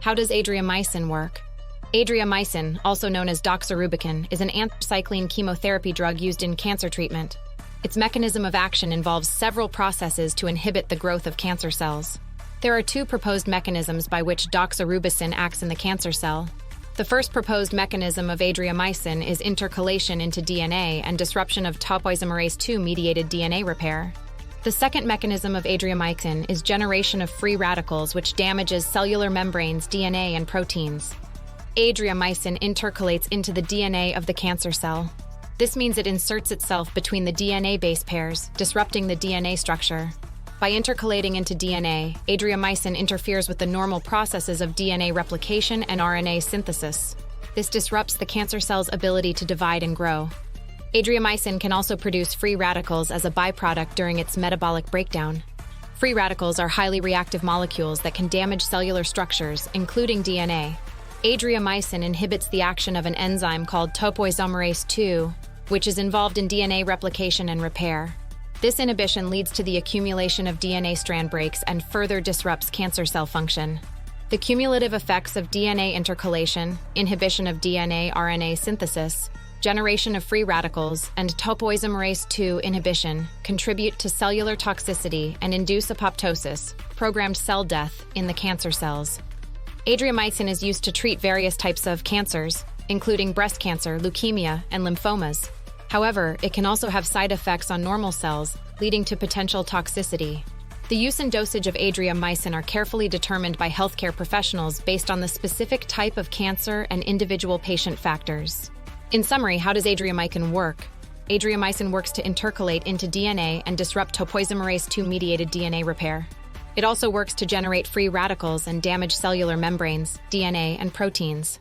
How does Adriamycin work? Adriamycin, also known as doxorubicin, is an anthracycline chemotherapy drug used in cancer treatment. Its mechanism of action involves several processes to inhibit the growth of cancer cells. There are two proposed mechanisms by which doxorubicin acts in the cancer cell. The first proposed mechanism of Adriamycin is intercalation into DNA and disruption of topoisomerase-II-mediated DNA repair. The second mechanism of Adriamycin is generation of free radicals, which damages cellular membranes, DNA, and proteins. Adriamycin intercalates into the DNA of the cancer cell. This means it inserts itself between the DNA base pairs, disrupting the DNA structure. By intercalating into DNA, Adriamycin interferes with the normal processes of DNA replication and RNA synthesis. This disrupts the cancer cell's ability to divide and grow. Adriamycin can also produce free radicals as a byproduct during its metabolic breakdown. Free radicals are highly reactive molecules that can damage cellular structures, including DNA. Adriamycin inhibits the action of an enzyme called topoisomerase-II, which is involved in DNA replication and repair. This inhibition leads to the accumulation of DNA strand breaks and further disrupts cancer cell function. The cumulative effects of DNA intercalation, inhibition of DNA-RNA synthesis, generation of free radicals, and topoisomerase-II inhibition contribute to cellular toxicity and induce apoptosis, programmed cell death, in the cancer cells. Adriamycin is used to treat various types of cancers, including breast cancer, leukemia, and lymphomas. However, it can also have side effects on normal cells, leading to potential toxicity. The use and dosage of Adriamycin are carefully determined by healthcare professionals based on the specific type of cancer and individual patient factors. In summary, how does Adriamycin work? Adriamycin works to intercalate into DNA and disrupt topoisomerase-II-mediated DNA repair. It also works to generate free radicals and damage cellular membranes, DNA, and proteins.